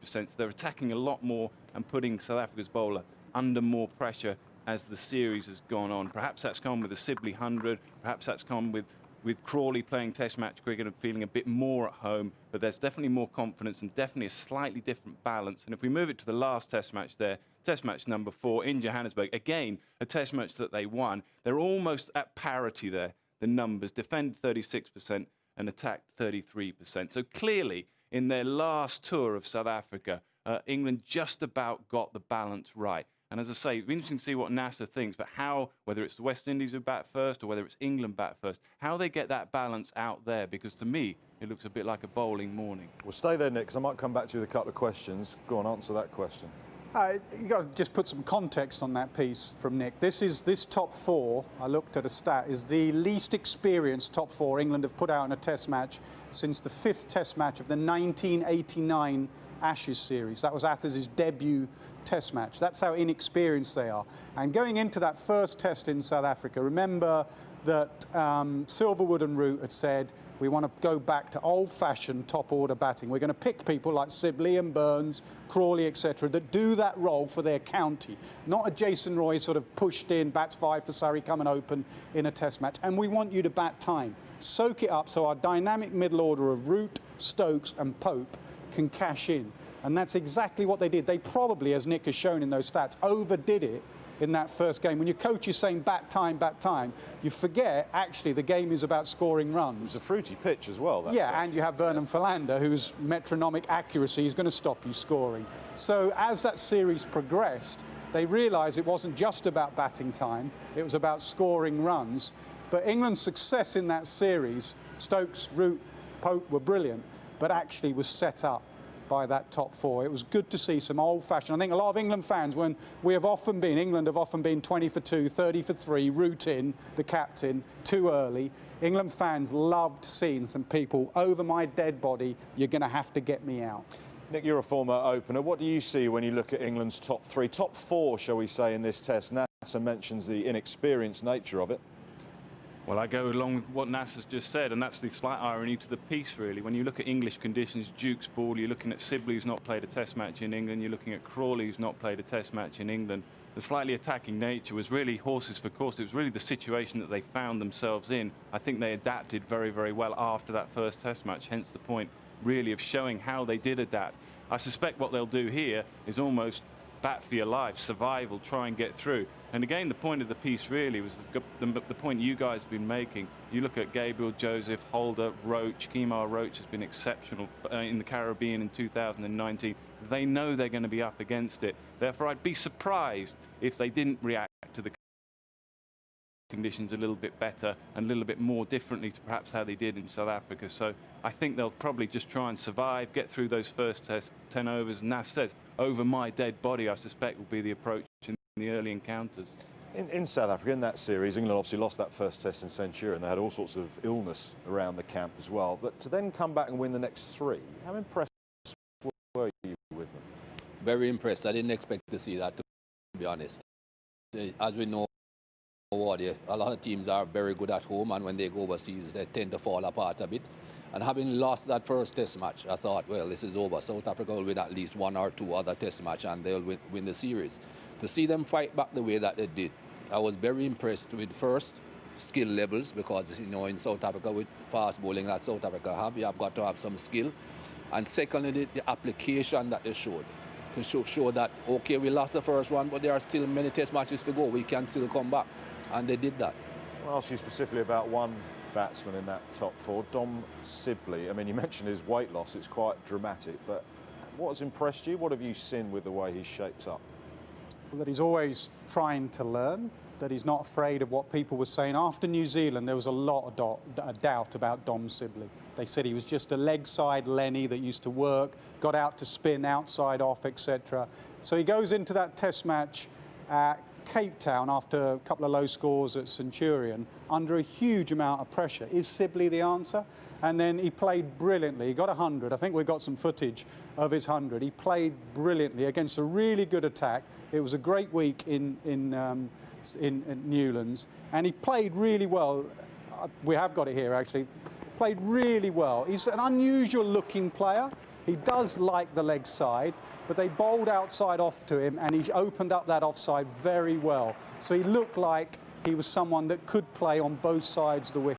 33%. So they're attacking a lot more and putting South Africa's bowler under more pressure as the series has gone on. Perhaps that's come with the Sibley 100. Perhaps that's come with Crawley playing Test match cricket and feeling a bit more at home. But there's definitely more confidence and definitely a slightly different balance. And if we move it to the last Test match there, Test match number 4 in Johannesburg, again, a Test match that they won. They're almost at parity there, the numbers. Defended 36% and attacked 33%. So clearly, in their last tour of South Africa, England just about got the balance right. And as I say, it'll be interesting to see what NASA thinks, but how, whether it's the West Indies who bat first or whether it's England bat first, how they get that balance out there, because to me, it looks a bit like a bowling morning. Well, stay there, Nick, because I might come back to you with a couple of questions. Go on, answer that question. You've got to just put some context on that piece from Nick. This top 4, I looked at a stat, is the least experienced top 4 England have put out in a Test match since the 5th Test match of the 1989 Ashes series. That was Athers' debut Test match. That's how inexperienced they are. And going into that first Test in South Africa, remember that Silverwood and Root had said, we want to go back to old-fashioned top-order batting. We're going to pick people like Sibley and Burns, Crawley, etc., that do that role for their county. Not a Jason Roy sort of pushed in, bats 5 for Surrey, come and open in a Test match. And we want you to bat time. Soak it up so our dynamic middle order of Root, Stokes and Pope can cash in. And that's exactly what they did. They probably, as Nick has shown in those stats, overdid it in that first game. When your coach is saying bat time, you forget actually the game is about scoring runs. It's a fruity pitch as well. Yeah, and you have Vernon Philander, whose metronomic accuracy is going to stop you scoring. So as that series progressed, they realised it wasn't just about batting time, it was about scoring runs. But England's success in that series, Stokes, Root, Pope were brilliant, but actually was set up by that top 4. It was good to see some old-fashioned. I think a lot of England fans, when England have often been 20 for 2, 30 for 3, Root in, the captain, too early. England fans loved seeing some people, over my dead body, you're going to have to get me out. Nick, you're a former opener. What do you see when you look at England's top 3, top 4, shall we say, in this Test? NASA mentions the inexperienced nature of it. Well, I go along with what Nasser's just said, and that's the slight irony to the piece, really. When you look at English conditions, Duke's ball, you're looking at Sibley, who's not played a Test match in England, you're looking at Crawley, who's not played a Test match in England. The slightly attacking nature was really horses for course. It was really the situation that they found themselves in. I think they adapted very, very well after that first Test match, hence the point, really, of showing how they did adapt. I suspect what they'll do here is almost bat for your life, survival, try and get through. And again, the point of the piece really was the point you guys have been making. You look at Gabriel, Joseph, Holder, Roach. Kemar Roach has been exceptional in the Caribbean in 2019. They know they're going to be up against it. Therefore, I'd be surprised if they didn't react to the conditions a little bit better and a little bit more differently to perhaps how they did in South Africa. So I think they'll probably just try and survive, get through those first 10 overs. And Nas says, over my dead body, I suspect will be the approach in the early encounters. In South Africa, in that series, England obviously lost that first Test in Centurion. They had all sorts of illness around the camp as well. But to then come back and win the next 3, how impressed were you with them? Very impressed. I didn't expect to see that, to be honest. As we know, a lot of teams are very good at home, and when they go overseas, they tend to fall apart a bit. And having lost that first Test match, I thought, well, this is over. South Africa will win at least 1 or 2 other Test matches, and they'll win the series. To see them fight back the way that they did, I was very impressed with, first, skill levels, because, you know, in South Africa, with fast bowling that South Africa have, you have got to have some skill. And secondly, the application that they showed, to show that, okay, we lost the first one, but there are still many Test matches to go. We can still come back. And they did that. I'll ask you specifically about one batsman in that top 4, Dom Sibley. I mean, you mentioned his weight loss. It's quite dramatic. But what has impressed you? What have you seen with the way he's shaped up? Well, that he's always trying to learn, that he's not afraid of what people were saying. After New Zealand, there was a lot of doubt about Dom Sibley. They said he was just a leg side Lenny that used to work, got out to spin, outside off, etc. So he goes into that Test match at Cape Town after a couple of low scores at Centurion under a huge amount of pressure. Is Sibley the answer? And then he played brilliantly. He got 100. I think we've got some footage of his 100. He played brilliantly against a really good attack. It was a great week in Newlands, and he played really well. We have got it here, actually. Played really well. He's an unusual looking player. He does like the leg side, but they bowled outside off to him, and he opened up that offside very well. So he looked like he was someone that could play on both sides of the wicket.